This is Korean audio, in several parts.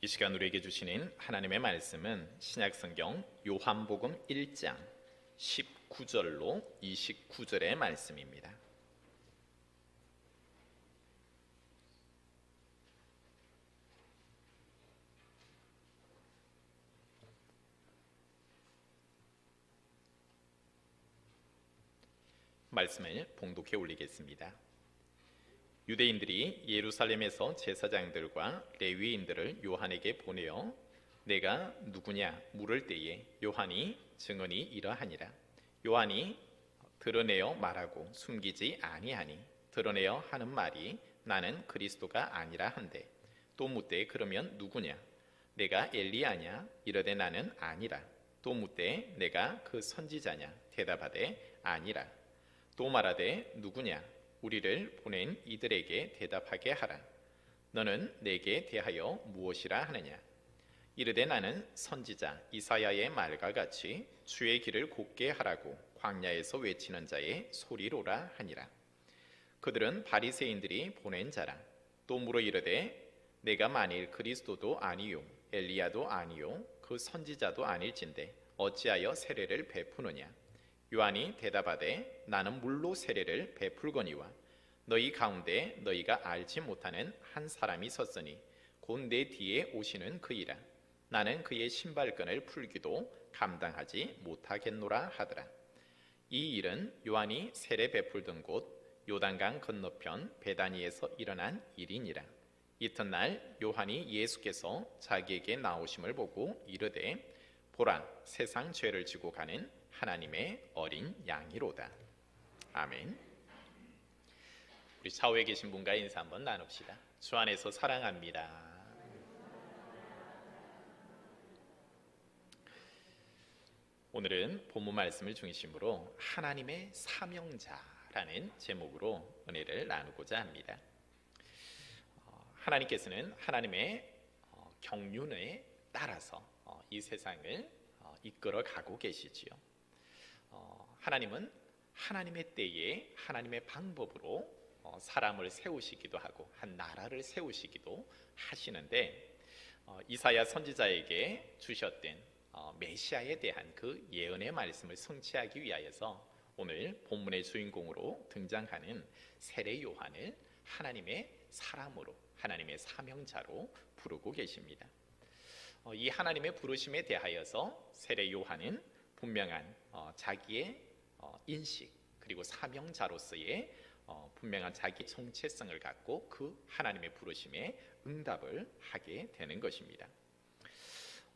이 시간 우리에게 주시는 하나님의 말씀은 신약성경 요한복음 1장 19절로 29절의 말씀입니다. 말씀을 봉독해 올리겠습니다. 유대인들이 예루살렘에서 제사장들과 레위인들을 요한에게 보내어 내가 누구냐 물을 때에 요한이 증언이 이러하니라. 요한이 드러내어 말하고 숨기지 아니하니 드러내어 하는 말이 나는 그리스도가 아니라 한데 또 묻되 그러면 누구냐 내가 엘리야냐 이르되 나는 아니라 또 묻되 내가 그 선지자냐 대답하되 아니라 또 말하되 누구냐 우리를 보낸 이들에게 대답하게 하라. 너는 내게 대하여 무엇이라 하느냐 이르되 나는 선지자 이사야의 말과 같이 주의 길을 곧게 하라고 광야에서 외치는 자의 소리로라 하니라. 그들은 바리새인들이 보낸 자라. 또 물어 이르되 내가 만일 그리스도도 아니요 엘리야도 아니요 그 선지자도 아닐진데 어찌하여 세례를 베푸느냐. 요한이 대답하되 나는 물로 세례를 베풀거니와 너희 가운데 너희가 알지 못하는 한 사람이 섰으니 곧 내 뒤에 오시는 그이라. 나는 그의 신발끈을 풀기도 감당하지 못하겠노라 하더라. 이 일은 요한이 세례 베풀던 곳 요단강 건너편 베다니에서 일어난 일이니라. 이튿날 요한이 예수께서 자기에게 나오심을 보고 이르되 보라 세상 죄를 지고 가는 하나님의 어린 양이로다. 아멘. 우리 좌우에 계신 분과 인사 한번 나눕시다. 주 안에서 사랑합니다. 오늘은 본문 말씀을 중심으로 하나님의 사명자라는 제목으로 은혜를 나누고자 합니다. 하나님께서는 하나님의 경륜에 따라서 이 세상을 이끌어 가고 계시지요. 하나님은 하나님의 때에 하나님의 방법으로 사람을 세우시기도 하고 한 나라를 세우시기도 하시는데 이사야 선지자에게 주셨던 메시아에 대한 그 예언의 말씀을 성취하기 위하여서 오늘 본문의 주인공으로 등장하는 세례 요한을 하나님의 사람으로 하나님의 사명자로 부르고 계십니다. 이 하나님의 부르심에 대하여서 세례 요한은 분명한 자기의 인식 그리고 사명자로서의 분명한 자기 정체성을 갖고 그 하나님의 부르심에 응답을 하게 되는 것입니다.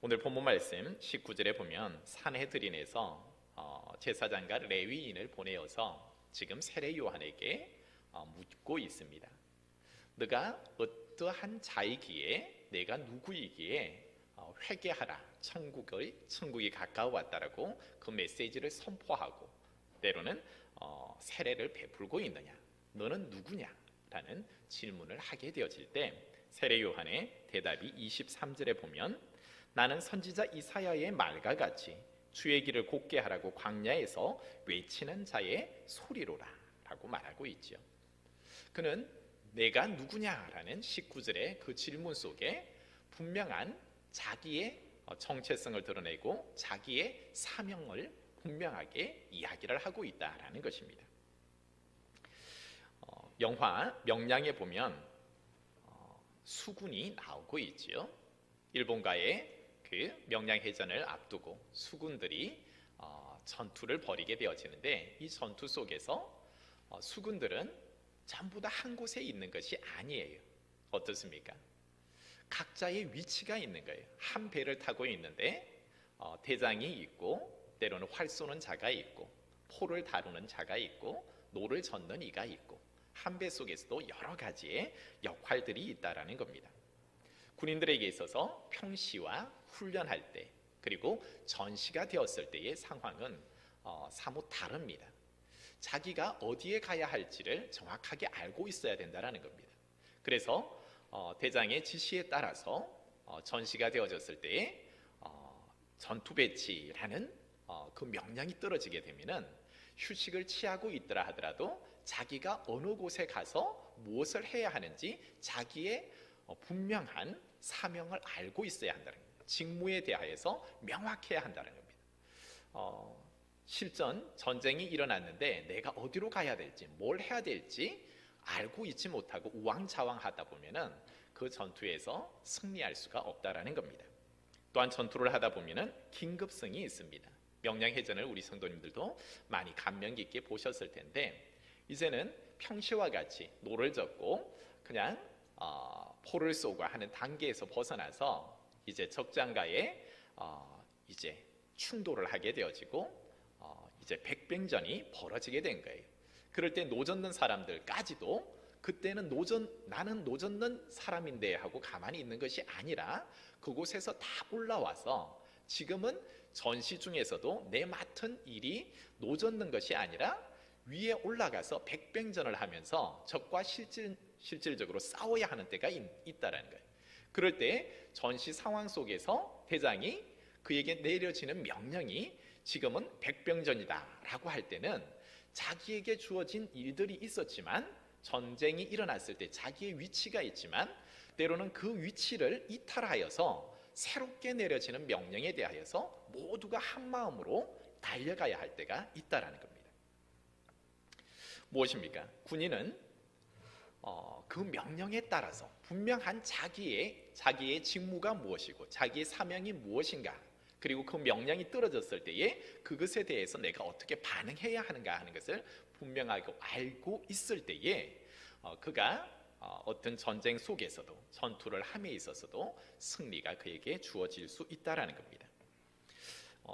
오늘 본문 말씀 19절에 보면 산헤드린에서 제사장과 레위인을 보내어서 지금 세례 요한에게 묻고 있습니다. 너가 어떠한 자이기에 내가 누구이기에 회개하라 천국이 가까워왔다라고 그 메시지를 선포하고 때로는 세례를 베풀고 있느냐 너는 누구냐 라는 질문을 하게 되어질 때 세례 요한의 대답이 23절에 보면 나는 선지자 이사야의 말과 같이 주의 길을 곧게 하라고 광야에서 외치는 자의 소리로라 라고 말하고 있죠. 그는 내가 누구냐라는 19절의 그 질문 속에 분명한 자기의 정체성을 드러내고 자기의 사명을 분명하게 이야기를 하고 있다라는 것입니다. 영화 명량에 보면 수군이 나오고 있지요. 일본과의 그 명량해전을 앞두고 수군들이 전투를 벌이게 되어지는데 이 전투 속에서 수군들은 전부 다 한 곳에 있는 것이 아니에요. 어떻습니까? 각자의 위치가 있는 거예요. 한 배를 타고 있는데 대장이 있고 때로는 활 쏘는 자가 있고 포를 다루는 자가 있고 노를 젓는 이가 있고 한 배 속에서도 여러 가지의 역할들이 있다라는 겁니다. 군인들에게 있어서 평시와 훈련할 때 그리고 전시가 되었을 때의 상황은 사뭇 다릅니다. 자기가 어디에 가야 할지를 정확하게 알고 있어야 된다라는 겁니다. 그래서 대장의 지시에 따라서 전시가 되어졌을 때에 전투 배치라는 그 명령이 떨어지게 되면은 휴식을 취하고 있더라 하더라도 자기가 어느 곳에 가서 무엇을 해야 하는지 자기의 분명한 사명을 알고 있어야 한다는 겁니다. 직무에 대하여서 명확해야 한다는 겁니다. 실전 전쟁이 일어났는데 내가 어디로 가야 될지 뭘 해야 될지 알고 있지 못하고 우왕좌왕하다 보면은 그 전투에서 승리할 수가 없다라는 겁니다. 또한 전투를 하다 보면은 긴급성이 있습니다. 명량해전을 우리 성도님들도 많이 감명 깊게 보셨을 텐데, 이제는 평시와 같이 노를 젓고 그냥 포를 쏘고 하는 단계에서 벗어나서 이제 적장과의 이제 충돌을 하게 되어지고 이제 백병전이 벌어지게 된 거예요. 그럴 때 노젓는 사람들까지도 그때는 나는 노젓는 사람인데 하고 가만히 있는 것이 아니라 그곳에서 다 올라와서 지금은 전시 중에서도 내 맡은 일이 노젓는 것이 아니라 위에 올라가서 백병전을 하면서 적과 실질적으로 싸워야 하는 때가 있다라는 거예요. 그럴 때 전시 상황 속에서 대장이 그에게 내려지는 명령이 지금은 백병전이다 라고 할 때는 자기에게 주어진 일들이 있었지만, 전쟁이 일어났을 때 자기의 위치가 있지만 때로는 그 위치를 이탈하여서 새롭게 내려지는 명령에 대하여서 모두가 한 마음으로 달려가야 할 때가 있다라는 겁니다. 무엇입니까? 군인은 그 명령에 따라서 분명한 자기의 직무가 무엇이고 자기의 사명이 무엇인가, 그리고 그 명령이 떨어졌을 때에 그것에 대해서 내가 어떻게 반응해야 하는가 하는 것을 분명하게 알고 있을 때에 그가 어떤 전쟁 속에서도 전투를 함에 있어서도 승리가 그에게 주어질 수 있다라는 겁니다.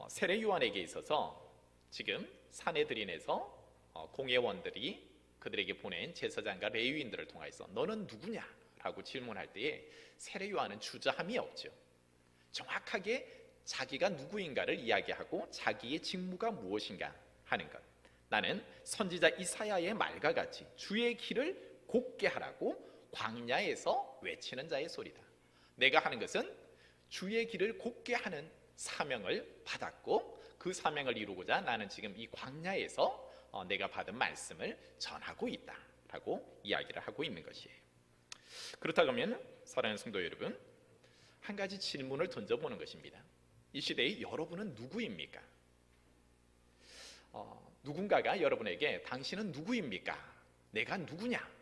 세례 요한에게 있어서 지금 사내들인에서 공회원들이 그들에게 보낸 제사장과 레위인들을 통해서 너는 누구냐? 라고 질문할 때에 세례 요한은 주저함이 없죠. 정확하게 자기가 누구인가를 이야기하고 자기의 직무가 무엇인가 하는 것. 나는 선지자 이사야의 말과 같이 주의 길을 곧게 하라고 광야에서 외치는 자의 소리다. 내가 하는 것은 주의 길을 곧게 하는 사명을 받았고 그 사명을 이루고자 나는 지금 이 광야에서 내가 받은 말씀을 전하고 있다라고 이야기를 하고 있는 것이에요. 그렇다고 하면 사랑하는 성도 여러분, 한 가지 질문을 던져보는 것입니다. 이 시대에 여러분은 누구입니까? 누군가가 여러분에게 당신은 누구입니까? 내가 누구냐?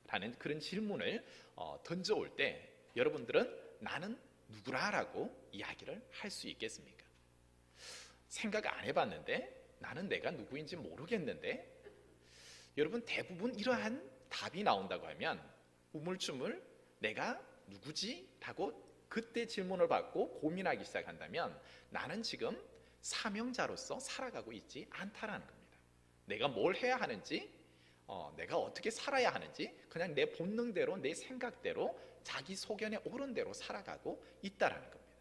라는 그런 질문을 던져올 때 여러분들은 나는 누구라라고 이야기를 할 수 있겠습니까? 생각 안 해봤는데, 나는 내가 누구인지 모르겠는데, 여러분 대부분 이러한 답이 나온다고 하면 우물쭈물 내가 누구지? 라고 그때 질문을 받고 고민하기 시작한다면 나는 지금 사명자로서 살아가고 있지 않다라는 겁니다. 내가 뭘 해야 하는지, 내가 어떻게 살아야 하는지 그냥 내 본능대로, 내 생각대로, 자기 소견에 옳은 대로 살아가고 있다라는 겁니다.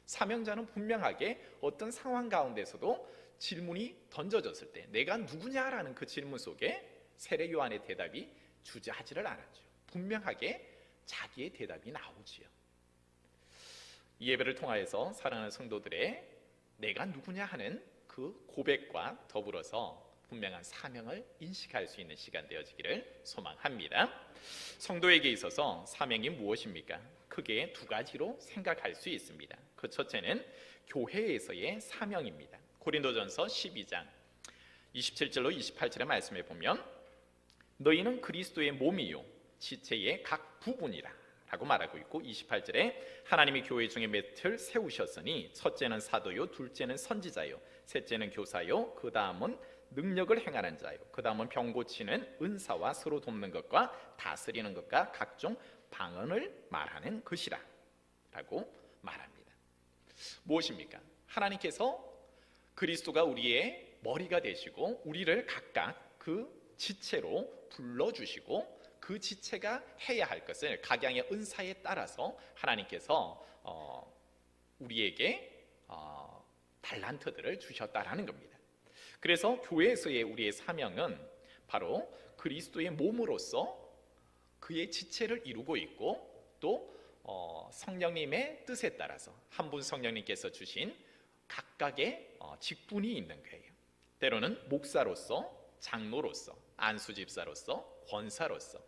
사명자는 분명하게 어떤 상황 가운데서도 질문이 던져졌을 때 내가 누구냐라는 그 질문 속에 세례 요한의 대답이 주저하지를 않았죠. 분명하게 자기의 대답이 나오지요. 이 예배를 통하여서 사랑하는 성도들의 내가 누구냐 하는 그 고백과 더불어서 분명한 사명을 인식할 수 있는 시간 되어지기를 소망합니다. 성도에게 있어서 사명이 무엇입니까? 크게 두 가지로 생각할 수 있습니다. 그 첫째는 교회에서의 사명입니다. 고린도전서 12장 27절로 28절의 말씀에 보면 너희는 그리스도의 몸이요 지체의 각 부분이라 라고 말하고 있고, 28절에 하나님이 교회 중에 맷을 세우셨으니 첫째는 사도요, 둘째는 선지자요, 셋째는 교사요, 그 다음은 능력을 행하는 자요, 그 다음은 병 고치는 은사와 서로 돕는 것과 다스리는 것과 각종 방언을 말하는 것이라 라고 말합니다. 무엇입니까? 하나님께서 그리스도가 우리의 머리가 되시고 우리를 각각 그 지체로 불러주시고 그 지체가 해야 할 것을 각양의 은사에 따라서 하나님께서 우리에게 달란트들을 주셨다라는 겁니다. 그래서 교회에서의 우리의 사명은 바로 그리스도의 몸으로서 그의 지체를 이루고 있고, 또 성령님의 뜻에 따라서 한 분 성령님께서 주신 각각의 직분이 있는 거예요. 때로는 목사로서, 장로로서, 안수집사로서, 권사로서,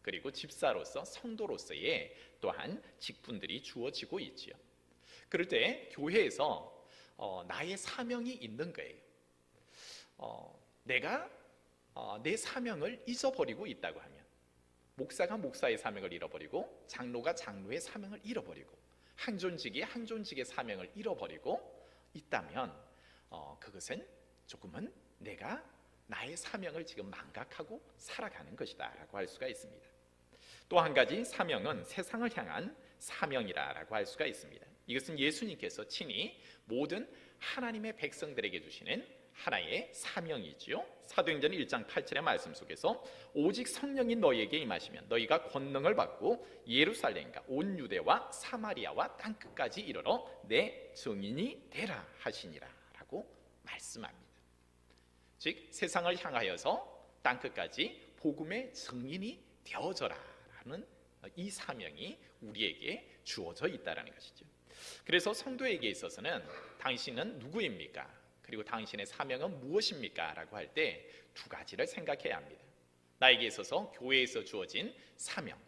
그리고 집사로서 성도로서의 또한 직분들이 주어지고 있지요. 그럴 때 교회에서 나의 사명이 있는 거예요. 내가 내 사명을 잊어버리고 있다고 하면, 목사가 목사의 사명을 잃어버리고 장로가 장로의 사명을 잃어버리고 항존직이 항존직의 사명을 잃어버리고 있다면 그것은 조금은 내가 나의 사명을 지금 망각하고 살아가는 것이다 라고 할 수가 있습니다. 또 한 가지 사명은 세상을 향한 사명이라고 할 수가 있습니다. 이것은 예수님께서 친히 모든 하나님의 백성들에게 주시는 하나의 사명이지요. 사도행전 1장 8절의 말씀 속에서 오직 성령이 너희에게 임하시면 너희가 권능을 받고 예루살렘과 온 유대와 사마리아와 땅끝까지 이르러 내 증인이 되라 하시니라 라고 말씀합니다. 즉 세상을 향하여서 땅끝까지 복음의 증인이 되어져라 라는 이 사명이 우리에게 주어져 있다는 것이죠. 그래서 성도에게 있어서는 당신은 누구입니까? 그리고 당신의 사명은 무엇입니까? 라고 할 때 두 가지를 생각해야 합니다. 나에게 있어서 교회에서 주어진 사명,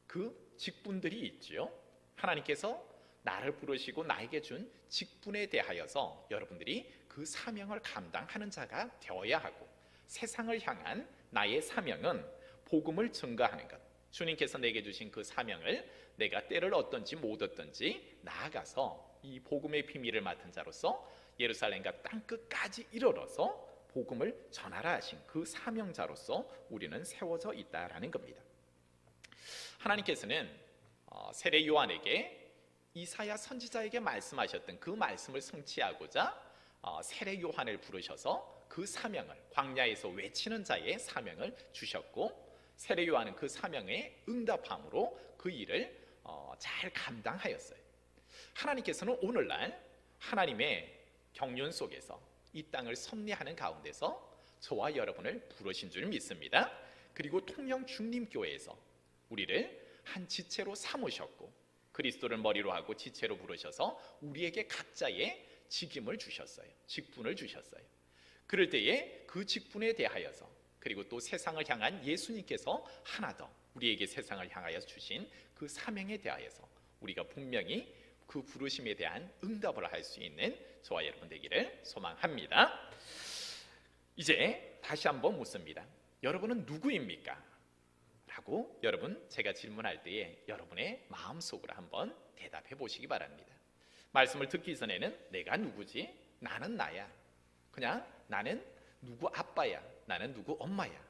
그 직분들이 있죠. 하나님께서 나를 부르시고 나에게 준 직분에 대하여서 여러분들이 그 사명을 감당하는 자가 되어야 하고, 세상을 향한 나의 사명은 복음을 증거하는 것, 주님께서 내게 주신 그 사명을 내가 때를 얻든지 못 얻든지 나아가서 이 복음의 비밀을 맡은 자로서 예루살렘과 땅끝까지 이르러서 복음을 전하라 하신 그 사명자로서 우리는 세워져 있다라는 겁니다. 하나님께서는 세례 요한에게 이사야 선지자에게 말씀하셨던 그 말씀을 성취하고자 세례 요한을 부르셔서 그 사명을, 광야에서 외치는 자의 사명을 주셨고, 세례 요한은 그 사명에 응답함으로 그 일을 잘 감당하였어요. 하나님께서는 오늘날 하나님의 경륜 속에서 이 땅을 섭리하는 가운데서 저와 여러분을 부르신 줄 믿습니다. 그리고 통영 중림교회에서 우리를 한 지체로 삼으셨고, 그리스도를 머리로 하고 지체로 부르셔서 우리에게 각자의 직임을 주셨어요. 직분을 주셨어요. 그럴 때에 그 직분에 대하여서, 그리고 또 세상을 향한 예수님께서 하나 더 우리에게 세상을 향하여 주신 그 사명에 대하여서 우리가 분명히 그 부르심에 대한 응답을 할 수 있는 저와 여러분 되기를 소망합니다. 이제 다시 한번 묻습니다. 여러분은 누구입니까? 라고 여러분 제가 질문할 때에 여러분의 마음속으로 한번 대답해 보시기 바랍니다. 말씀을 듣기 전에는 내가 누구지? 나는 나야. 그냥 나는 누구 아빠야. 나는 누구 엄마야.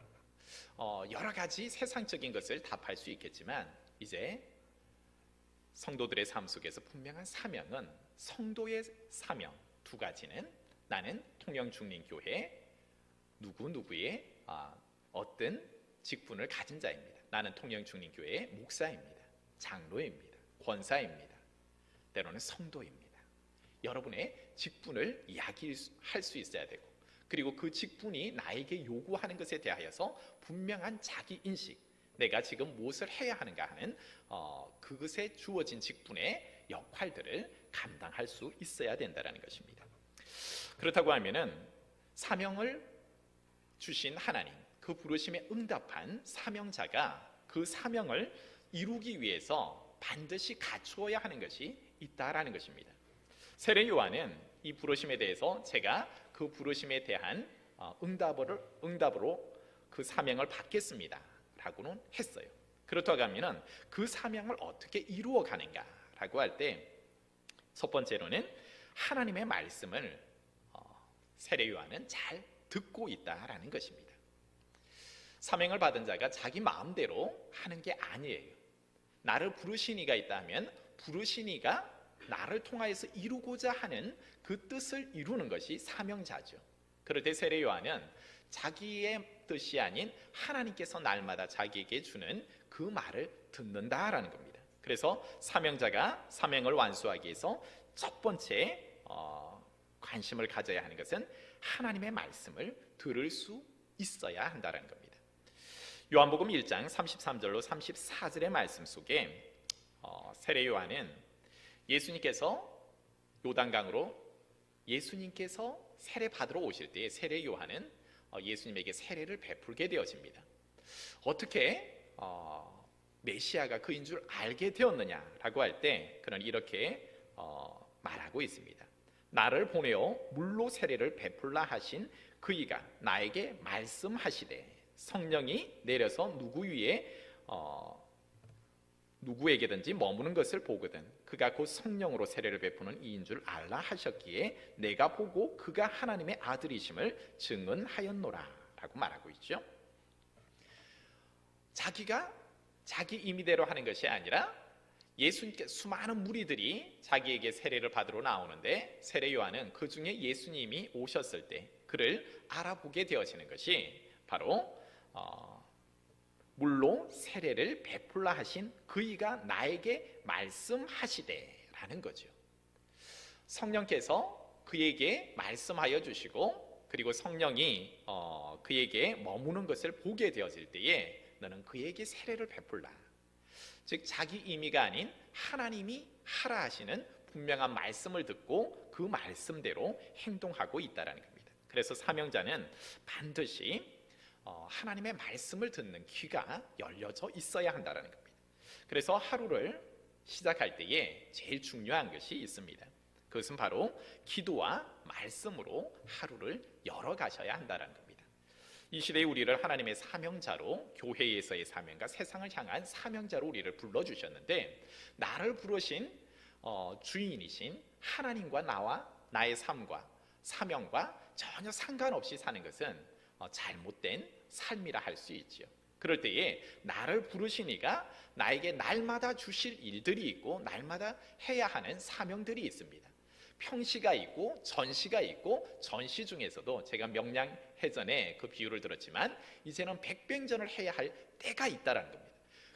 여러 가지 세상적인 것을 답할 수 있겠지만, 이제 성도들의 삶 속에서 분명한 사명은, 성도의 사명 두 가지는, 나는 통영중림교회 누구누구의 어떤 직분을 가진 자입니다. 나는 통영중림교회의 목사입니다. 장로입니다. 권사입니다. 때로는 성도입니다. 여러분의 직분을 이야기할 수 있어야 되고, 그리고 그 직분이 나에게 요구하는 것에 대하여서 분명한 자기 인식, 내가 지금 무엇을 해야 하는가 하는 그것에 주어진 직분의 역할들을 감당할 수 있어야 된다는 것입니다. 그렇다고 하면은 사명을 주신 하나님, 그 부르심에 응답한 사명자가 그 사명을 이루기 위해서 반드시 갖추어야 하는 것이 있다라는 것입니다. 세례 요한은 이 부르심에 대해서 제가 그 부르심에 대한 응답으로 그 사명을 받겠습니다 라고는 했어요. 그렇다고 하면 그 사명을 어떻게 이루어 가는가 라고 할 때, 첫 번째로는 하나님의 말씀을 세례 요한은 잘 듣고 있다라는 것입니다. 사명을 받은 자가 자기 마음대로 하는 게 아니에요. 나를 부르신 이가 있다면 부르신 이가 나를 통하여서 이루고자 하는 그 뜻을 이루는 것이 사명자죠. 그럴 때 세례 요한은 자기의 뜻이 아닌 하나님께서 날마다 자기에게 주는 그 말을 듣는다라는 겁니다. 그래서 사명자가 사명을 완수하기 위해서 첫 번째 관심을 가져야 하는 것은 하나님의 말씀을 들을 수 있어야 한다는 겁니다. 요한복음 1장 33절로 34절의 말씀 속에 세례 요한은 예수님께서 요단강으로 예수님께서 세례 받으러 오실 때에 세례 요한은 예수님에게 세례를 베풀게 되어집니다. 어떻게 메시아가 그인 줄 알게 되었느냐라고 할 때 그는 이렇게 말하고 있습니다. 나를 보내어 물로 세례를 베풀라 하신 그이가 나에게 말씀하시되 성령이 내려서 누구에게든지 머무는 것을 보거든 그가 곧 성령으로 세례를 베푸는 이인 줄 알라 하셨기에 내가 보고 그가 하나님의 아들이심을 증언하였노라 라고 말하고 있죠. 자기가 자기 임의대로 하는 것이 아니라 예수님께 수많은 무리들이 자기에게 세례를 받으러 나오는데 세례 요한은 그 중에 예수님이 오셨을 때 그를 알아보게 되어지는 것이 바로 물로 세례를 베풀라 하신 그이가 나에게 말씀하시되라는 거죠. 성령께서 그에게 말씀하여 주시고 그리고 성령이 그에게 머무는 것을 보게 되어질 때에 너는 그에게 세례를 베풀라. 즉 자기 임의가 아닌 하나님이 하라 하시는 분명한 말씀을 듣고 그 말씀대로 행동하고 있다라는 겁니다. 그래서 사명자는 반드시 하나님의 말씀을 듣는 귀가 열려져 있어야 한다는 겁니다. 그래서 하루를 시작할 때에 제일 중요한 것이 있습니다. 그것은 바로 기도와 말씀으로 하루를 열어가셔야 한다는 겁니다. 이 시대에 우리를 하나님의 사명자로 교회에서의 사명과 세상을 향한 사명자로 우리를 불러주셨는데 나를 부르신 주인이신 하나님과 나의 삶과 사명과 전혀 상관없이 사는 것은 잘못된 삶이라 할 수 있지요. 그럴 때에 나를 부르시니까 나에게 날마다 주실 일들이 있고 날마다 해야 하는 사명들이 있습니다. 평시가 있고 전시가 있고 전시 중에서도 제가 명량해전에 그 비유를 들었지만 이제는 백병전을 해야 할 때가 있다는 겁니다.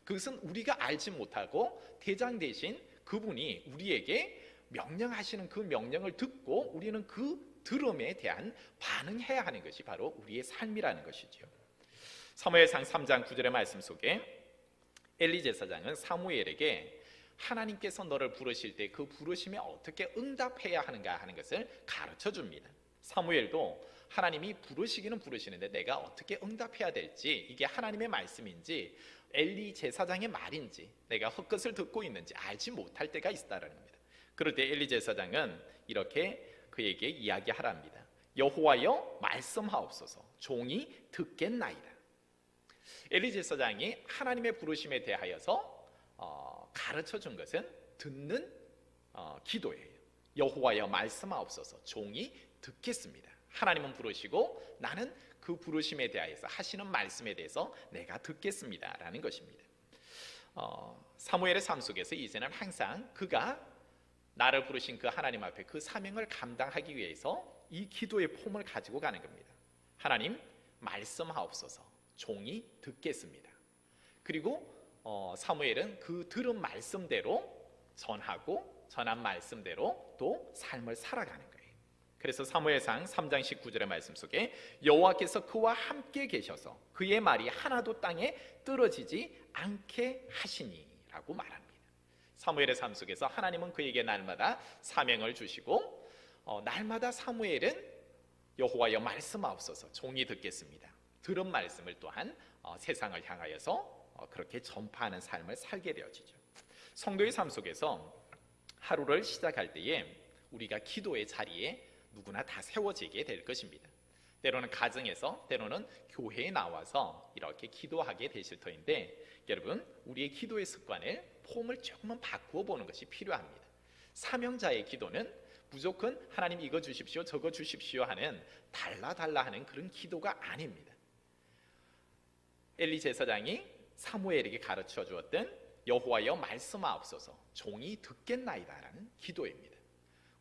그것은 우리가 알지 못하고 대장 대신 그분이 우리에게 명령하시는 그 명령을 듣고 우리는 그 들음에 대한 반응해야 하는 것이 바로 우리의 삶이라는 것이죠. 사무엘상 3장 9절의 말씀 속에 엘리 제사장은 사무엘에게 하나님께서 너를 부르실 때 그 부르심에 어떻게 응답해야 하는가 하는 것을 가르쳐 줍니다. 사무엘도 하나님이 부르시기는 부르시는데 내가 어떻게 응답해야 될지 이게 하나님의 말씀인지 엘리 제사장의 말인지 내가 헛것을 듣고 있는지 알지 못할 때가 있다라는 겁니다. 그럴 때 엘리 제사장은 이렇게 그에게 이야기하랍니다. 여호와여 말씀하옵소서 종이 듣겠나이다. 엘리 제사장이 하나님의 부르심에 대하여서 가르쳐 준 것은 듣는 기도예요. 여호와여 말씀하옵소서 종이 듣겠습니다. 하나님은 부르시고 나는 그 부르심에 대하여서 하시는 말씀에 대해서 내가 듣겠습니다 라는 것입니다. 사무엘의 삶 속에서 이제는 항상 그가 나를 부르신 그 하나님 앞에 그 사명을 감당하기 위해서 이 기도의 폼을 가지고 가는 겁니다. 하나님 말씀하옵소서 종이 듣겠습니다. 그리고 사무엘은 그 들은 말씀대로 전한 말씀대로 또 삶을 살아가는 거예요. 그래서 사무엘상 3장 19절의 말씀 속에 여호와께서 그와 함께 계셔서 그의 말이 하나도 땅에 떨어지지 않게 하시니 라고 말합니다. 사무엘의 삶 속에서 하나님은 그에게 날마다 사명을 주시고 날마다 사무엘은 여호와여 말씀하옵소서 종이 듣겠습니다. 들은 말씀을 또한 세상을 향하여서 그렇게 전파하는 삶을 살게 되어지죠. 성도의 삶 속에서 하루를 시작할 때에 우리가 기도의 자리에 누구나 다 세워지게 될 것입니다. 때로는 가정에서 때로는 교회에 나와서 이렇게 기도하게 되실 터인데 여러분 우리의 기도의 습관을 폼을 조금은 바꾸어 보는 것이 필요합니다. 사명자의 기도는 무조건 하나님 이거 주십시오 저거 주십시오 하는 달라 하는 그런 기도가 아닙니다. 엘리 제사장이 사무엘에게 가르쳐 주었던 여호와여 말씀하옵소서 종이 듣겠나이다라는 기도입니다.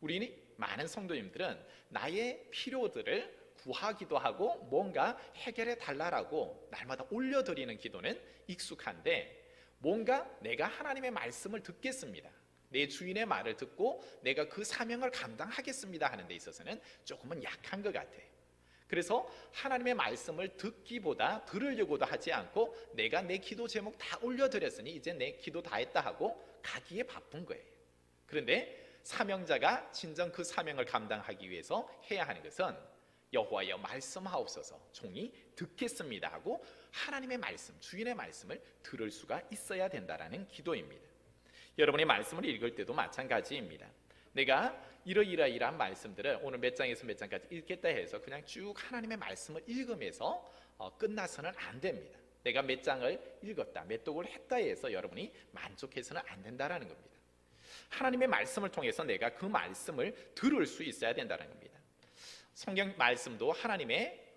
우리는 많은 성도님들은 나의 필요들을 구하기도 하고 뭔가 해결해 달라고 날마다 올려드리는 기도는 익숙한데 뭔가 내가 하나님의 말씀을 듣겠습니다. 내 주인의 말을 듣고 내가 그 사명을 감당하겠습니다 하는 데 있어서는 조금은 약한 것 같아요. 그래서 하나님의 말씀을 듣기보다 들으려고도 하지 않고 내가 내 기도 제목 다 올려드렸으니 이제 내 기도 다 했다 하고 가기에 바쁜 거예요. 그런데 사명자가 진정 그 사명을 감당하기 위해서 해야 하는 것은 여호와여 말씀하옵소서 종이 듣겠습니다 하고 하나님의 말씀, 주인의 말씀을 들을 수가 있어야 된다라는 기도입니다. 여러분이 말씀을 읽을 때도 마찬가지입니다. 내가 이러이러이러한 말씀들을 오늘 몇 장에서 몇 장까지 읽겠다 해서 그냥 쭉 하나님의 말씀을 읽으면서 끝나서는 안 됩니다. 내가 몇 장을 읽었다, 몇 독을 했다 해서 여러분이 만족해서는 안 된다라는 겁니다. 하나님의 말씀을 통해서 내가 그 말씀을 들을 수 있어야 된다는 겁니다. 성경 말씀도 하나님의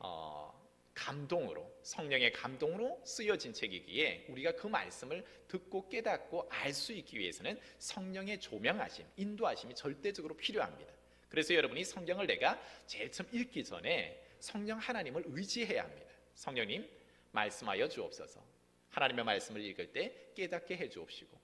감동으로, 성령의 감동으로 쓰여진 책이기에 우리가 그 말씀을 듣고 깨닫고 알 수 있기 위해서는 성령의 조명하심, 인도하심이 절대적으로 필요합니다. 그래서 여러분이 성경을 내가 제일 처음 읽기 전에 성령 하나님을 의지해야 합니다. 성령님 말씀하여 주옵소서. 하나님의 말씀을 읽을 때 깨닫게 해 주옵시고,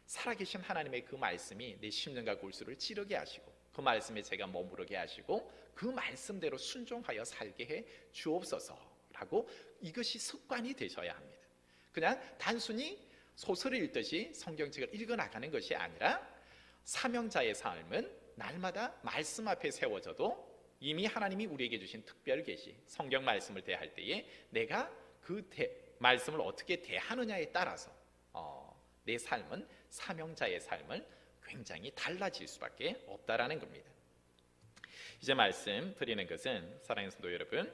살아계신 하나님의 그 말씀이 내 심령과 골수를 찌르게 하시고, 그 말씀에 제가 머무르게 하시고 그 말씀대로 순종하여 살게 해 주옵소서라고, 이것이 습관이 되셔야 합니다. 그냥 단순히 소설을 읽듯이 성경책을 읽어나가는 것이 아니라 사명자의 삶은 날마다 말씀 앞에 세워져도 이미 하나님이 우리에게 주신 특별 계시, 성경 말씀을 대할 때에 내가 그 말씀을 어떻게 대하느냐에 따라서 내 삶은 사명자의 삶을 굉장히 달라질 수밖에 없다라는 겁니다. 이제 말씀 드리는 것은, 사랑하는 성도 여러분,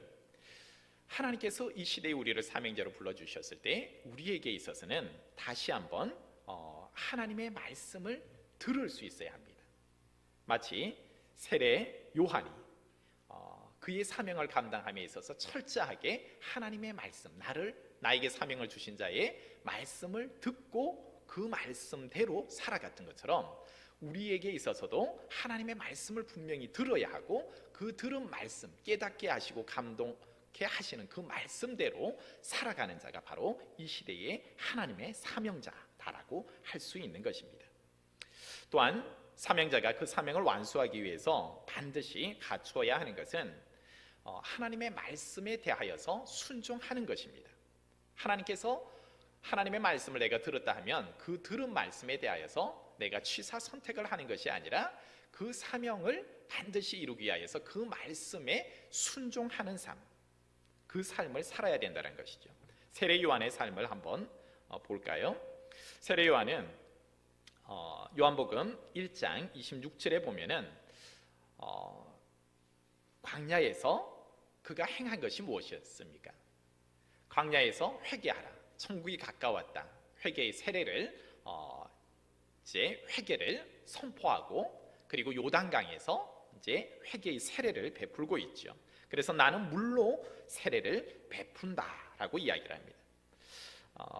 하나님께서 이 시대에 우리를 사명자로 불러주셨을 때 우리에게 있어서는 다시 한번 하나님의 말씀을 들을 수 있어야 합니다. 마치 세례 요한이 그의 사명을 감당함에 있어서 철저하게 하나님의 말씀, 나에게 사명을 주신 자의 말씀을 듣고 그 말씀대로 살아갔던 것처럼 우리에게 있어서도 하나님의 말씀을 분명히 들어야 하고, 그 들은 말씀 깨닫게 하시고 감동케 하시는 그 말씀대로 살아가는 자가 바로 이 시대의 하나님의 사명자다라고 할 수 있는 것입니다. 또한 사명자가 그 사명을 완수하기 위해서 반드시 갖추어야 하는 것은 하나님의 말씀에 대하여서 순종하는 것입니다. 하나님께서 하나님의 말씀을 내가 들었다 하면 그 들은 말씀에 대하여서 내가 취사 선택을 하는 것이 아니라 그 사명을 반드시 이루기 위하여서 그 말씀에 순종하는 삶, 그 삶을 살아야 된다는 것이죠. 세례 요한의 삶을 한번 볼까요? 세례 요한은 요한복음 1장 26절에 보면은 광야에서 그가 행한 것이 무엇이었습니까? 광야에서 회개하라, 천국이 가까웠다, 회개의 세례를 이제 회개를 선포하고, 그리고 요단강에서 이제 회개의 세례를 베풀고 있죠. 그래서 나는 물로 세례를 베푼다라고 이야기를 합니다.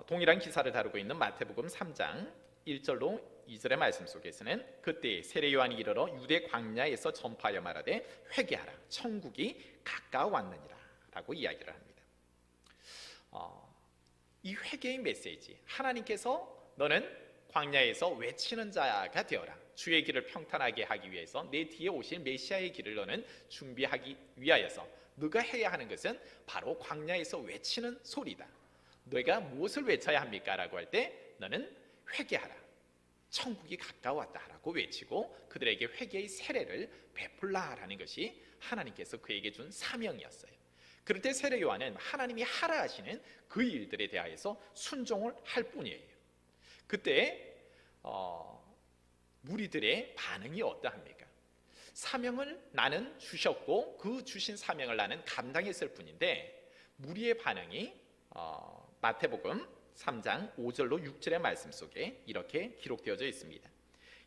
동일한 기사를 다루고 있는 마태복음 3장 1절로 2절의 말씀 속에서는 그때 세례 요한이 이르러 유대 광야에서 전파하여 말하되 회개하라, 천국이 가까워왔느니라 라고 이야기를 합니다. 이 회개의 메시지, 하나님께서 너는 광야에서 외치는 자가 되어라, 주의 길을 평탄하게 하기 위해서 내 뒤에 오실 메시아의 길을 너는 준비하기 위하여서 너가 해야 하는 것은 바로 광야에서 외치는 소리다. 너가 무엇을 외쳐야 합니까? 라고 할 때 너는 회개하라, 천국이 가까웠다 라고 외치고 그들에게 회개의 세례를 베풀라라는 것이 하나님께서 그에게 준 사명이었어요. 그럴 때 세례 요한은 하나님이 하라 하시는 그 일들에 대하여서 순종을 할 뿐이에요. 그때 무리들의 반응이 어떠합니까? 사명을 나는 주셨고 그 주신 사명을 나는 감당했을 뿐인데, 무리의 반응이 마태복음 3장 5절로 6절의 말씀 속에 이렇게 기록되어져 있습니다.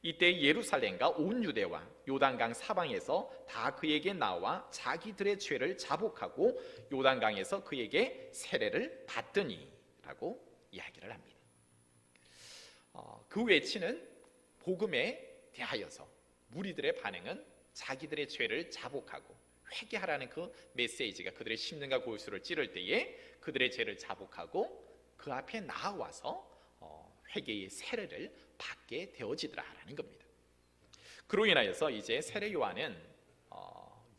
이때 예루살렘과 온 유대와 요단강 사방에서 다 그에게 나와 자기들의 죄를 자복하고 요단강에서 그에게 세례를 받더니 라고 이야기를 합니다. 그 외치는 복음에 대하여서 무리들의 반응은 자기들의 죄를 자복하고 회개하라는 그 메시지가 그들의 심령과 골수를 찌를 때에 그들의 죄를 자복하고 그 앞에 나와서 회개의 세례를 받게 되어지더라라는 겁니다. 그로 인하여서 이제 세례 요한은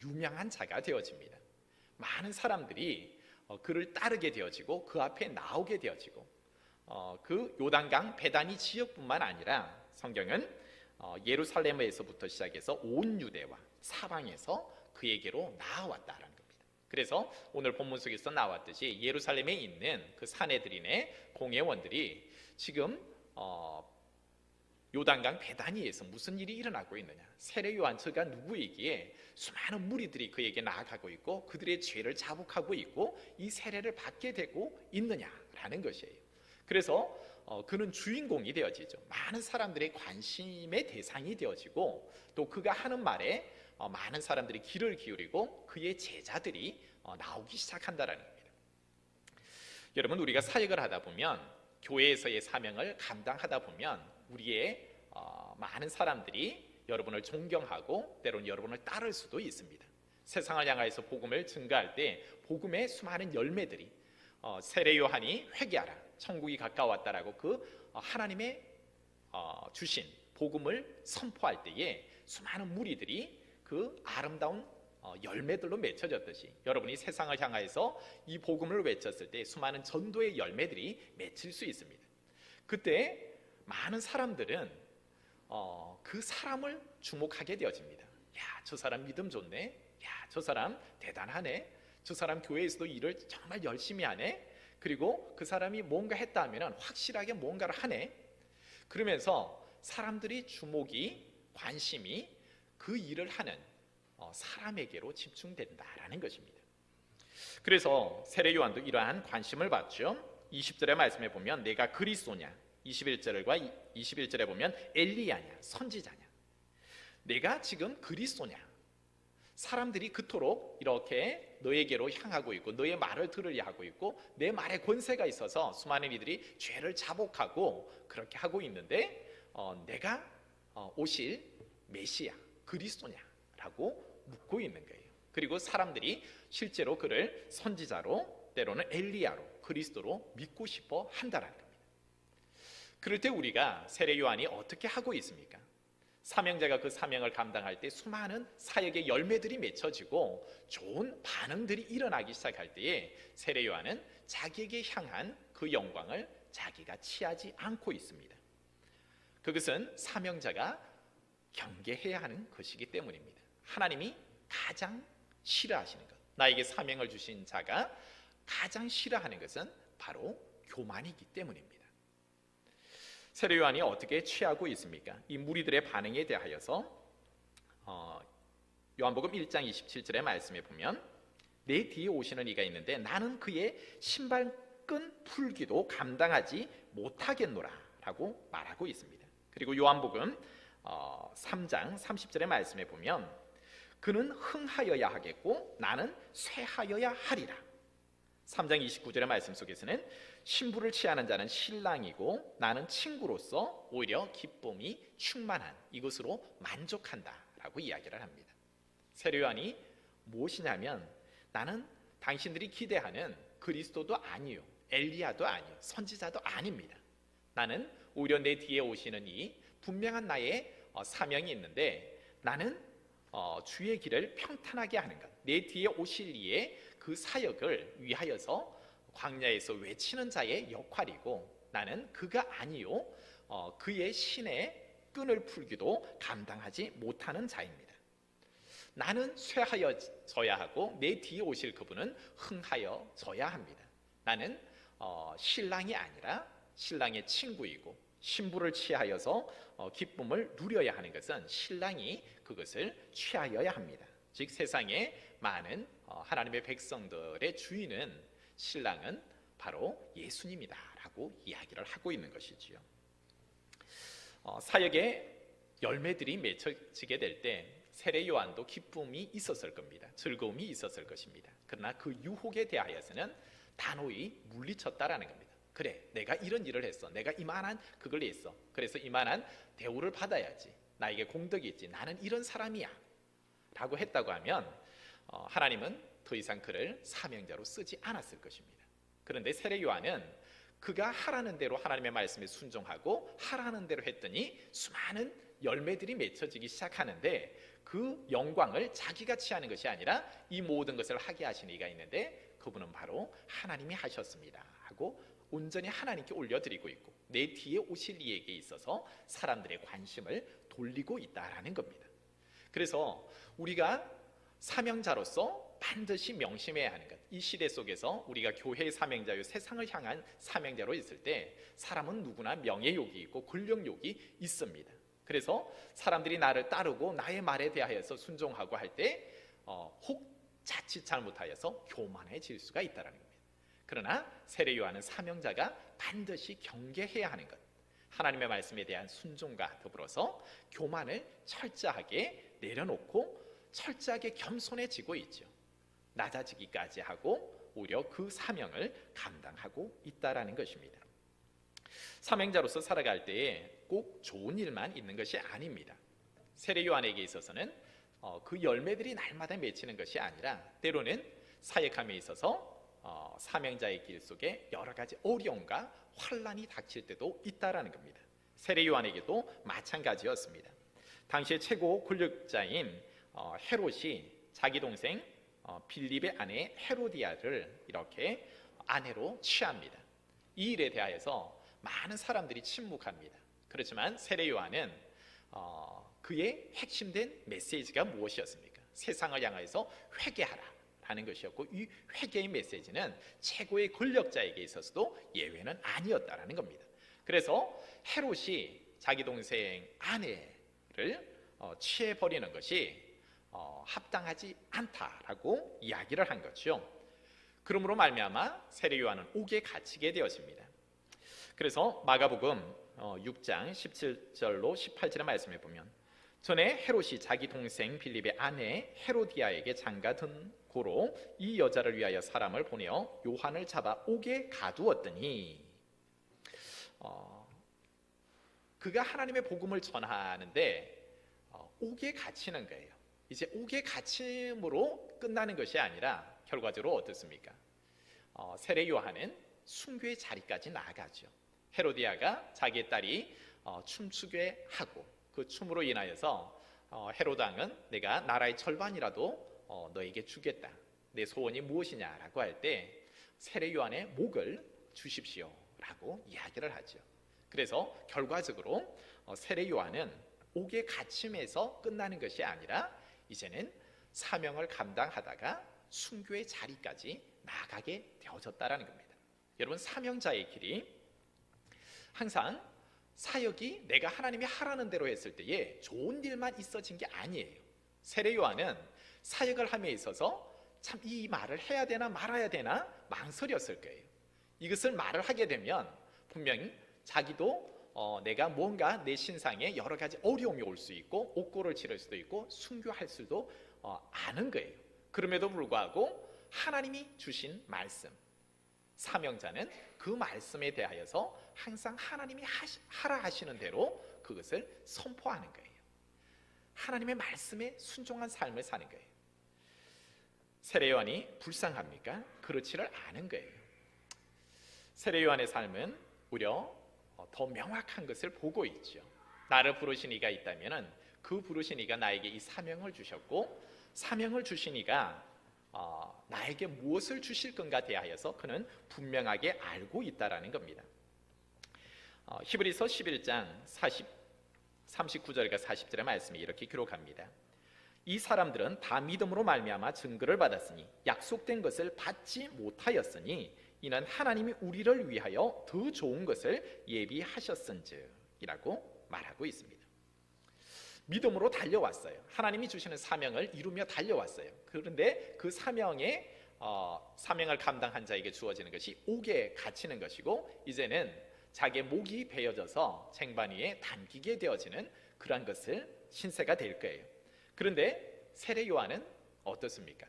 유명한 자가 되어집니다. 많은 사람들이 그를 따르게 되어지고 그 앞에 나오게 되어지고, 그 요단강 베다니 지역뿐만 아니라 성경은 예루살렘에서부터 시작해서 온 유대와 사방에서 그에게로 나아왔다라는 겁니다. 그래서 오늘 본문 속에서 나왔듯이 예루살렘에 있는 그 사내들인의 공회원들이 지금 요단강 베다니에서 무슨 일이 일어나고 있느냐, 세례 요한 저가 누구이기에 수많은 무리들이 그에게 나아가고 있고 그들의 죄를 자복하고 있고 이 세례를 받게 되고 있느냐라는 것이에요. 그래서 그는 주인공이 되어지죠. 많은 사람들의 관심의 대상이 되어지고 또 그가 하는 말에 많은 사람들이 귀를 기울이고 그의 제자들이 나오기 시작한다라는 겁니다. 여러분, 우리가 사역을 하다 보면, 교회에서의 사명을 감당하다 보면 우리의 많은 사람들이 여러분을 존경하고 때로는 여러분을 따를 수도 있습니다. 세상을 향하여서 복음을 증거할 때 복음의 수많은 열매들이 세례 요한이 회개하라, 천국이 가까웠다라고 그 하나님의 주신 복음을 선포할 때에 수많은 무리들이 그 아름다운 열매들로 맺혀졌듯이 여러분이 세상을 향하여서 이 복음을 외쳤을 때 수많은 전도의 열매들이 맺힐 수 있습니다. 그때 많은 사람들은 그 사람을 주목하게 되어집니다. 야, 저 사람 믿음 좋네. 야, 저 사람 대단하네. 저 사람 교회에서도 일을 정말 열심히 하네. 그리고 그 사람이 뭔가 했다 하면 확실하게 뭔가를 하네. 그러면서 사람들이 주목이, 관심이 그 일을 하는 사람에게로 집중된다라는 것입니다. 그래서 세례 요한도 이러한 관심을 받죠. 20절의 말씀에 보면 내가 그리스도냐, 21절에 보면 엘리야냐, 선지자냐, 내가 지금 그리스도냐, 사람들이 그토록 이렇게 너에게로 향하고 있고 너의 말을 들으려 하고 있고 내 말에 권세가 있어서 수많은 이들이 죄를 자복하고 그렇게 하고 있는데 내가 오실 메시아 그리스도냐라고 묻고 있는 거예요. 그리고 사람들이 실제로 그를 선지자로 때로는 엘리야로 그리스도로 믿고 싶어 한다라는 겁니다. 그럴 때 우리가 세례 요한이 어떻게 하고 있습니까? 사명자가 그 사명을 감당할 때 수많은 사역의 열매들이 맺혀지고 좋은 반응들이 일어나기 시작할 때에 세례 요한은 자기에게 향한 그 영광을 자기가 취하지 않고 있습니다. 그것은 사명자가 경계해야 하는 것이기 때문입니다. 하나님이 가장 싫어하시는 것, 나에게 사명을 주신 자가 가장 싫어하는 것은 바로 교만이기 때문입니다. 세례 요한이 어떻게 취하고 있습니까? 이 무리들의 반응에 대하여서 요한복음 1장 27절의 말씀에 보면 내 뒤에 오시는 이가 있는데 나는 그의 신발끈 풀기도 감당하지 못하겠노라 라고 말하고 있습니다. 그리고 요한복음 3장 30절의 말씀에 보면 그는 흥하여야 하겠고 나는 쇠하여야 하리라. 3장 29절의 말씀 속에서는 신부를 취하는 자는 신랑이고 나는 친구로서 오히려 기쁨이 충만한 이것으로 만족한다 라고 이야기를 합니다. 세례 요한이 무엇이냐면 나는 당신들이 기대하는 그리스도도 아니요, 엘리야도 아니요, 선지자도 아닙니다. 나는 오히려 내 뒤에 오시는 이 분명한 나의 사명이 있는데 나는 주의 길을 평탄하게 하는 것, 내 뒤에 오실 이의 그 사역을 위하여서 광야에서 외치는 자의 역할이고 나는 그가 아니요 그의 신의 끈을 풀기도 감당하지 못하는 자입니다. 나는 쇠하여져야 하고 내 뒤에 오실 그분은 흥하여져야 합니다. 나는 신랑이 아니라 신랑의 친구이고 신부를 취하여서 기쁨을 누려야 하는 것은 신랑이 그것을 취하여야 합니다. 즉 세상에 많은 하나님의 백성들의 주인은 신랑은 바로 예수님이다 라고 이야기를 하고 있는 것이지요. 사역의 열매들이 맺혀지게 될 때 세례 요한도 기쁨이 있었을 겁니다. 즐거움이 있었을 것입니다. 그러나 그 유혹에 대하여서는 단호히 물리쳤다라는 겁니다. 그래, 내가 이런 일을 했어, 내가 이만한 그걸 했어, 그래서 이만한 대우를 받아야지, 나에게 공덕이 있지, 나는 이런 사람이야 라고 했다고 하면 하나님은 더 이상 그를 사명자로 쓰지 않았을 것입니다. 그런데 세례 요한은 그가 하라는 대로 하나님의 말씀에 순종하고 하라는 대로 했더니 수많은 열매들이 맺혀지기 시작하는데 그 영광을 자기가 취하는 것이 아니라 이 모든 것을 하게 하신 이가 있는데 그분은 바로 하나님이 하셨습니다 하고 온전히 하나님께 올려드리고 있고 내 뒤에 오실 이에게 있어서 사람들의 관심을 돌리고 있다라는 겁니다. 그래서 우리가 사명자로서 반드시 명심해야 하는 것. 이 시대 속에서 우리가 교회의 사명자요 세상을 향한 사명자로 있을 때 사람은 누구나 명예욕이 있고 권력욕이 있습니다. 그래서 사람들이 나를 따르고 나의 말에 대하여서 순종하고 할 때 혹 자칫 잘못하여서 교만해질 수가 있다는 겁니다. 그러나 세례 요한은 사명자가 반드시 경계해야 하는 것, 하나님의 말씀에 대한 순종과 더불어서 교만을 철저하게 내려놓고 철저하게 겸손해지고 있죠. 낮아지기까지 하고 오히려 그 사명을 감당하고 있다라는 것입니다. 사명자로서 살아갈 때에 꼭 좋은 일만 있는 것이 아닙니다. 세례 요한에게 있어서는 그 열매들이 날마다 맺히는 것이 아니라 때로는 사역함에 있어서 사명자의 길 속에 여러 가지 어려움과 환란이 닥칠 때도 있다라는 겁니다. 세례 요한에게도 마찬가지였습니다. 당시의 최고 권력자인 헤롯이 자기 동생 빌립의 아내 헤로디아를 이렇게 아내로 취합니다. 이 일에 대하여서 많은 사람들이 침묵합니다. 그렇지만 세례 요한은 그의 핵심된 메시지가 무엇이었습니까? 세상을 향하여서 회개하라 하는 것이었고, 이 회개의 메시지는 최고의 권력자에게 있어서도 예외는 아니었다라는 겁니다. 그래서 헤롯이 자기 동생 아내를 취해버리는 것이 합당하지 않다라고 이야기를 한 거죠. 그러므로 말미암아 세례 요한은 옥에 갇히게 되었습니다. 그래서 마가복음 6장 17절로 18절의 말씀에 보면, 전에 헤롯이 자기 동생 빌립의 아내 헤로디아에게 장가든 고로 이 여자를 위하여 사람을 보내어 요한을 잡아 옥에 가두었더니, 그가 하나님의 복음을 전하는데 옥에 갇히는 거예요. 이제 옥에 갇힘으로 끝나는 것이 아니라 결과적으로 어떻습니까? 세례 요한은 순교의 자리까지 나아가죠. 헤로디아가 자기의 딸이 춤추게 하고 그 춤으로 인하여서 헤롯 왕은 내가 나라의 절반이라도 너에게 주겠다, 내 소원이 무엇이냐라고 할 때 세례 요한의 목을 주십시오라고 이야기를 하죠. 그래서 결과적으로 세례 요한은 옥에 갇힘에서 끝나는 것이 아니라 이제는 사명을 감당하다가 순교의 자리까지 나가게 되어졌다라는 겁니다. 여러분, 사명자의 길이 항상 사역이 내가 하나님이 하라는 대로 했을 때에 좋은 일만 있어진 게 아니에요. 세례 요한은 사역을 함에 있어서 참 이 말을 해야 되나 말아야 되나 망설였을 거예요. 이것을 말을 하게 되면 분명히 자기도 내가 뭔가 내 신상에 여러 가지 어려움이 올 수 있고 옥고를 치를 수도 있고 순교할 수도 아는 거예요. 그럼에도 불구하고 하나님이 주신 말씀, 사명자는 그 말씀에 대하여서 항상 하나님이 하라 하시는 대로 그것을 선포하는 거예요. 하나님의 말씀에 순종한 삶을 사는 거예요. 세례 요한이 불쌍합니까? 그렇지를 않은 거예요. 세례 요한의 삶은 오히려 더 명확한 것을 보고 있죠. 나를 부르신 이가 있다면 그 부르신 이가 나에게 이 사명을 주셨고, 사명을 주신 이가 나에게 무엇을 주실 건가 대하여서 그는 분명하게 알고 있다라는 겁니다. 히브리서 11장 39절과 40절의 말씀이 이렇게 기록합니다. 이 사람들은 다 믿음으로 말미암아 증거를 받았으니 약속된 것을 받지 못하였으니 이는 하나님이 우리를 위하여 더 좋은 것을 예비하셨은즉 이라고 말하고 있습니다. 믿음으로 달려왔어요. 하나님이 주시는 사명을 이루며 달려왔어요. 그런데 그 사명을 감당한 자에게 주어지는 것이 옥에 갇히는 것이고, 이제는 자기의 목이 베어져서 쟁반 위에 담기게 되어지는 그러한 것을 신세가 될 거예요. 그런데 세례 요한은 어떻습니까?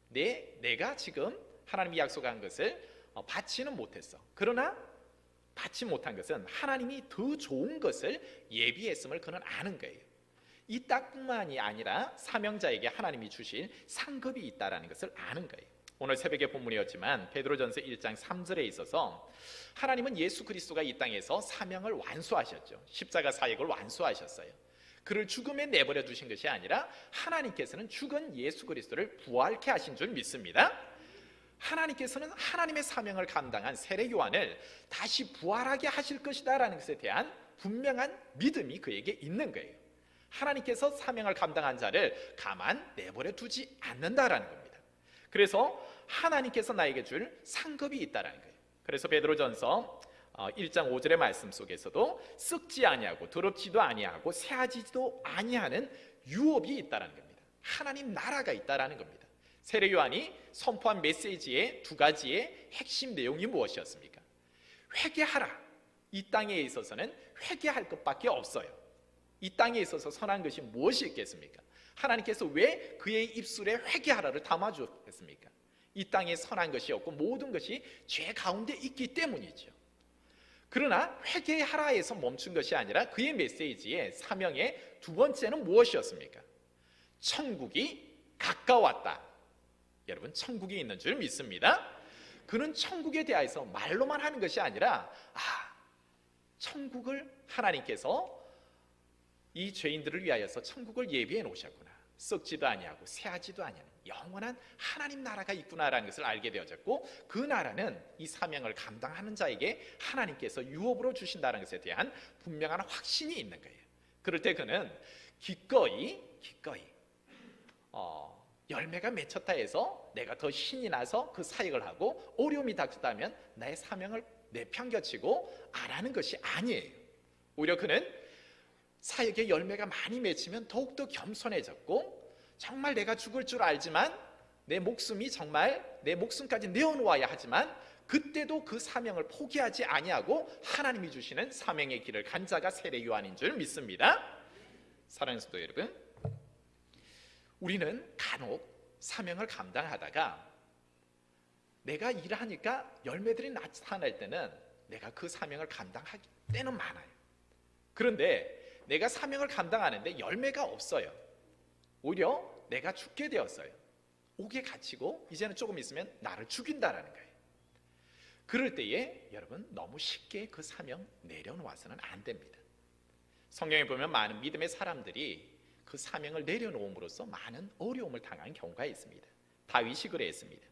내가 지금 하나님이 약속한 것을 받지는 못했어. 그러나 받지 못한 것은 하나님이 더 좋은 것을 예비했음을 그는 아는 거예요. 이 딱뿐만이 아니라 사명자에게 하나님이 주실 상급이 있다라는 것을 아는 거예요. 오늘 새벽의 본문이었지만 베드로전서 1장 3절에 있어서 하나님은 예수 그리스도가 이 땅에서 사명을 완수하셨죠. 십자가 사역을 완수하셨어요. 그를 죽음에 내버려 두신 것이 아니라 하나님께서는 죽은 예수 그리스도를 부활케 하신 줄 믿습니다. 하나님께서는 하나님의 사명을 감당한 세례 요한을 다시 부활하게 하실 것이다 라는 것에 대한 분명한 믿음이 그에게 있는 거예요. 하나님께서 사명을 감당한 자를 가만 내버려 두지 않는다라는 겁니다. 그래서 하나님께서 나에게 줄 상급이 있다라는 거예요. 그래서 베드로전서 1장 5절의 말씀 속에서도 썩지 아니하고 더럽지도 아니하고 새하지도 아니하는 유업이 있다라는 겁니다. 하나님 나라가 있다라는 겁니다. 세례 요한이 선포한 메시지의 두 가지의 핵심 내용이 무엇이었습니까? 회개하라. 이 땅에 있어서는 회개할 것밖에 없어요. 이 땅에 있어서 선한 것이 무엇이 있겠습니까? 하나님께서 왜 그의 입술에 회개하라를 담아주었겠습니까? 이 땅에 선한 것이 없고 모든 것이 죄 가운데 있기 때문이죠. 그러나 회개하라에서 멈춘 것이 아니라 그의 메시지의 사명의 두 번째는 무엇이었습니까? 천국이 가까웠다. 여러분, 천국이 있는 줄 믿습니다. 그는 천국에 대해서 말로만 하는 것이 아니라 천국을 하나님께서 이 죄인들을 위하여서 천국을 예비해 놓으셨구나. 썩지도 아니하고 새하지도 아니하는 영원한 하나님 나라가 있구나라는 것을 알게 되어졌고, 그 나라는 이 사명을 감당하는 자에게 하나님께서 유업으로 주신다는 것에 대한 분명한 확신이 있는 거예요. 그럴 때 그는 기꺼이 열매가 맺혔다 해서 내가 더 신이 나서 그 사역을 하고 어려움이 닥쳤다면 나의 사명을 내팽겨치고 안 하는 것이 아니에요. 오히려 그는 사역의 열매가 많이 맺히면 더욱더 겸손해졌고, 정말 내가 죽을 줄 알지만 내 목숨이 정말 내 목숨까지 내어놓아야 하지만 그때도 그 사명을 포기하지 아니하고 하나님이 주시는 사명의 길을 간 자가 세례 요한인 줄 믿습니다. 사랑하는 성도 여러분, 우리는 간혹 사명을 감당하다가 내가 일하니까 열매들이 나타날 때는 내가 그 사명을 감당할 때는 많아요. 그런데 내가 사명을 감당하는데 열매가 없어요. 오히려 내가 죽게 되었어요. 옥에 갇히고 이제는 조금 있으면 나를 죽인다라는 거예요. 그럴 때에 여러분, 너무 쉽게 그 사명 내려놓아서는 안 됩니다. 성경에 보면 많은 믿음의 사람들이 그 사명을 내려놓음으로써 많은 어려움을 당한 경우가 있습니다. 다윗이 그랬습니다.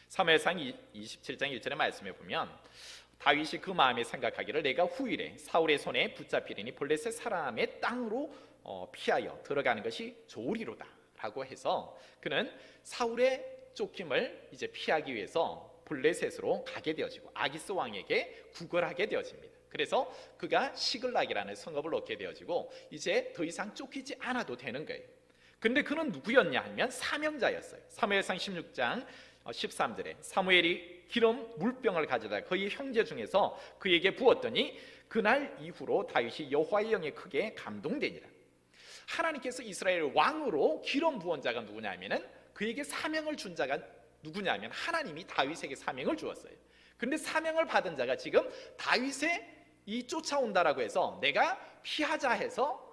사무엘상 27장 1절의 말씀에 보면 다윗이 그 마음에 생각하기를 내가 후일에 사울의 손에 붙잡히리니 블레셋 사람의 땅으로 피하여 들어가는 것이 좋으리로다 라고 해서 그는 사울의 쫓김을 이제 피하기 위해서 블레셋으로 가게 되어지고 아기스 왕에게 구걸하게 되어집니다. 그래서 그가 시글락이라는 성읍을 얻게 되어지고 이제 더 이상 쫓기지 않아도 되는 거예요. 근데 그는 누구였냐 하면 사명자였어요. 사무엘상 16장 13절에 사무엘이 기름 물병을 가져다 그의 형제 중에서 그에게 부었더니 그날 이후로 다윗이 여호와의 영에 크게 감동되니라. 하나님께서 이스라엘 왕으로 기름 부은 자가 누구냐면은 그에게 사명을 준 자가 누구냐면 하나님이 다윗에게 사명을 주었어요. 근데 사명을 받은 자가 지금 다윗의 이 쫓아온다라고 해서 내가 피하자 해서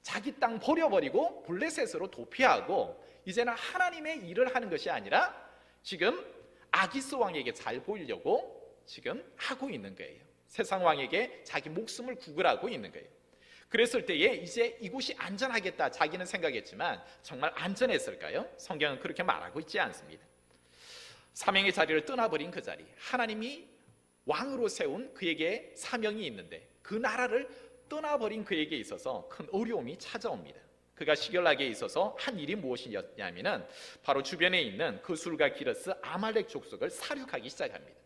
자기 땅 버려버리고 블레셋으로 도피하고 이제는 하나님의 일을 하는 것이 아니라 지금 아기스 왕에게 잘 보이려고 지금 하고 있는 거예요. 세상 왕에게 자기 목숨을 구걸하고 있는 거예요. 그랬을 때에 이제 이곳이 안전하겠다 자기는 생각했지만 정말 안전했을까요? 성경은 그렇게 말하고 있지 않습니다. 사명의 자리를 떠나버린 그 자리, 하나님이 왕으로 세운 그에게 사명이 있는데 그 나라를 떠나버린 그에게 있어서 큰 어려움이 찾아옵니다. 그가 시겔락에 있어서 한 일이 무엇이었냐면은 바로 주변에 있는 그술과 기르스 아말렉 족속을 사륙하기 시작합니다.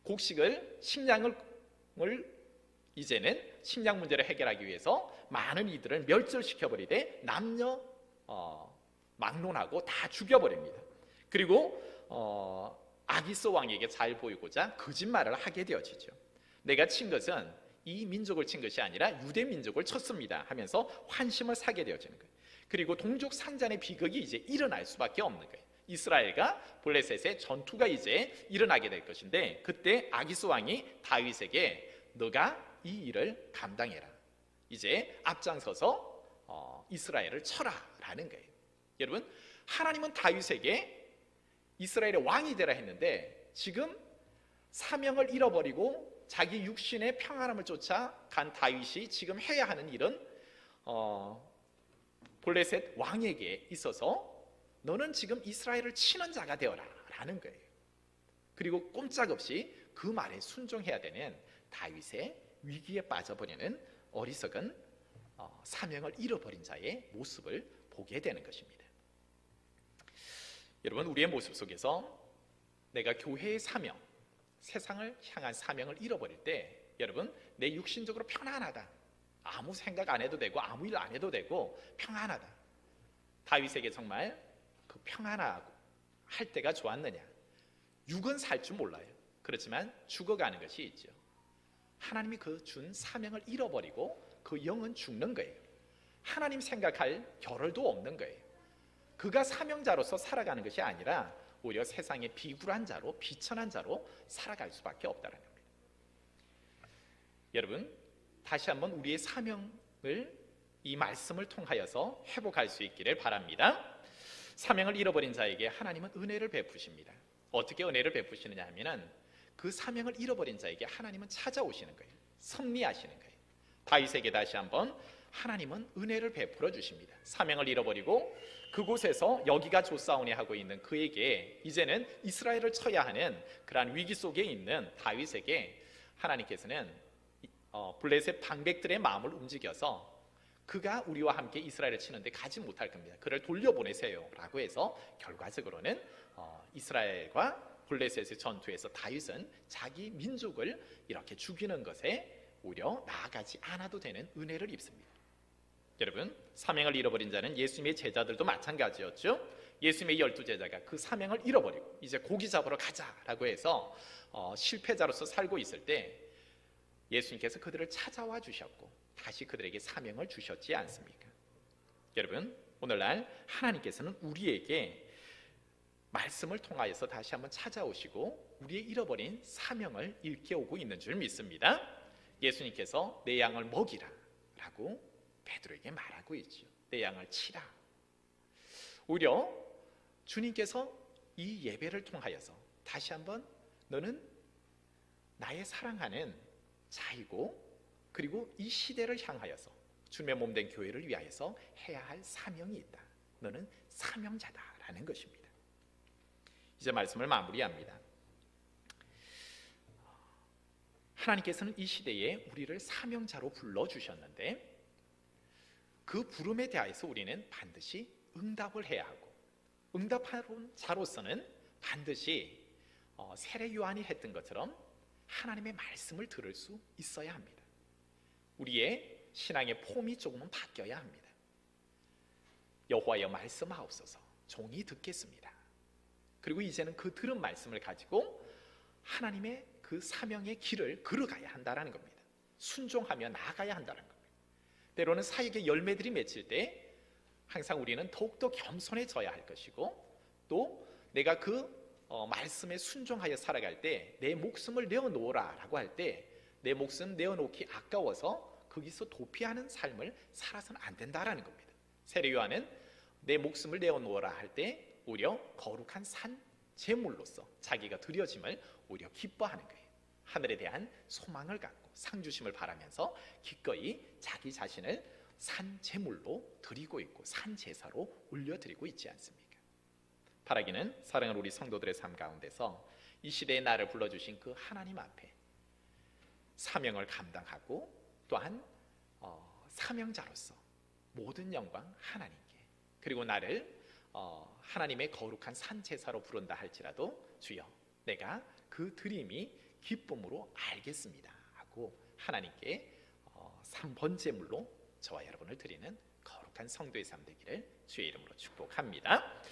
곡식을 식량을 이제는 식량 문제를 해결하기 위해서 많은 이들을 멸절시켜버리되 남녀 막론하고 다 죽여버립니다. 그리고 아기스 왕에게 잘 보이고자 거짓말을 하게 되어지죠. 내가 친 것은 이 민족을 친 것이 아니라 유대 민족을 쳤습니다 하면서 환심을 사게 되어지는 거예요. 그리고 동족 산잔의 비극이 이제 일어날 수밖에 없는 거예요. 이스라엘과 블레셋의 전투가 이제 일어나게 될 것인데 그때 아기스 왕이 다윗에게 너가 이 일을 감당해라. 이제 앞장서서 이스라엘을 쳐라 라는 거예요. 여러분, 하나님은 다윗에게 이스라엘의 왕이 되라 했는데 지금 사명을 잃어버리고 자기 육신의 평안함을 쫓아 간 다윗이 지금 해야 하는 일은 블레셋 왕에게 있어서 너는 지금 이스라엘을 치는 자가 되어라 라는 거예요. 그리고 꼼짝없이 그 말에 순종해야 되는 다윗의 위기에 빠져버리는 어리석은 사명을 잃어버린 자의 모습을 보게 되는 것입니다. 여러분, 우리의 모습 속에서 내가 교회의 사명, 세상을 향한 사명을 잃어버릴 때 여러분, 내 육신적으로 편안하다, 아무 생각 안 해도 되고 아무 일 안 해도 되고 편안하다. 다윗에게 정말 그 평안하고 할 때가 좋았느냐? 육은 살 줄 몰라요. 그렇지만 죽어가는 것이 있죠. 하나님이 그 준 사명을 잃어버리고 그 영은 죽는 거예요. 하나님 생각할 겨를도 없는 거예요. 그가 사명자로서 살아가는 것이 아니라 오히려 세상의 비굴한 자로, 비천한 자로 살아갈 수밖에 없다는 겁니다. 여러분, 다시 한번 우리의 사명을 이 말씀을 통하여서 회복할 수 있기를 바랍니다. 사명을 잃어버린 자에게 하나님은 은혜를 베푸십니다. 어떻게 은혜를 베푸시느냐 하면은 그 사명을 잃어버린 자에게 하나님은 찾아오시는 거예요. 섭리하시는 거예요. 다윗에게 다시 한번 하나님은 은혜를 베풀어 주십니다. 사명을 잃어버리고 그곳에서 여기가 조사오니 하고 있는 그에게 이제는 이스라엘을 쳐야 하는 그러한 위기 속에 있는 다윗에게 하나님께서는 블레셋 방백들의 마음을 움직여서 그가 우리와 함께 이스라엘을 치는데 가지 못할 겁니다. 그를 돌려보내세요 라고 해서 결과적으로는 이스라엘과 블레셋의 전투에서 다윗은 자기 민족을 이렇게 죽이는 것에 오히려 나아가지 않아도 되는 은혜를 입습니다. 여러분, 사명을 잃어버린 자는 예수님의 제자들도 마찬가지였죠. 예수님의 12제자가 그 사명을 잃어버리고 이제 고기 잡으러 가자라고 해서 실패자로서 살고 있을 때 예수님께서 그들을 찾아와 주셨고 다시 그들에게 사명을 주셨지 않습니까? 여러분, 오늘날 하나님께서는 우리에게 말씀을 통하여서 다시 한번 찾아오시고 우리의 잃어버린 사명을 일깨우고 있는 줄 믿습니다. 예수님께서 내 양을 먹이라 라고 베드로에게 말하고 있죠. 내 양을 치라. 오히려 주님께서 이 예배를 통하여서 다시 한번 너는 나의 사랑하는 자이고 그리고 이 시대를 향하여서 주님의 몸된 교회를 위하여서 해야 할 사명이 있다. 너는 사명자다라는 것입니다. 이제 말씀을 마무리합니다. 하나님께서는 이 시대에 우리를 사명자로 불러주셨는데 그 부름에 대하여서 우리는 반드시 응답을 해야 하고 응답하는 자로서는 반드시 세례 요한이 했던 것처럼 하나님의 말씀을 들을 수 있어야 합니다. 우리의 신앙의 폼이 조금은 바뀌어야 합니다. 여호와여 말씀하옵소서, 종이 듣겠습니다. 그리고 이제는 그 들은 말씀을 가지고 하나님의 그 사명의 길을 걸어가야 한다는 겁니다. 순종하며 나아가야 한다는 겁니다. 때로는 사역의 열매들이 맺힐 때 항상 우리는 더욱더 겸손해져야 할 것이고 또 내가 그 말씀에 순종하여 살아갈 때 내 목숨을 내어놓으라 라고 할 때 내 목숨 내어놓기 아까워서 거기서 도피하는 삶을 살아서는 안 된다라는 겁니다. 세례 요한은 내 목숨을 내어놓으라 할 때 오히려 거룩한 산 제물로서 자기가 드려짐을 오히려 기뻐하는 거예요. 하늘에 대한 소망을 갖고 상주심을 바라면서 기꺼이 자기 자신을 산 제물로 드리고 있고 산 제사로 올려드리고 있지 않습니까? 바라기는 사랑하는 우리 성도들의 삶 가운데서 이 시대에 나를 불러주신 그 하나님 앞에 사명을 감당하고 또한 사명자로서 모든 영광 하나님께 그리고 나를 하나님의 거룩한 산 제사로 부른다 할지라도 주여 내가 그 드림이 기쁨으로 알겠습니다 하고 하나님께 3번 제물로 저와 여러분을 드리는 거룩한 성도의 삶 되기를 주의 이름으로 축복합니다.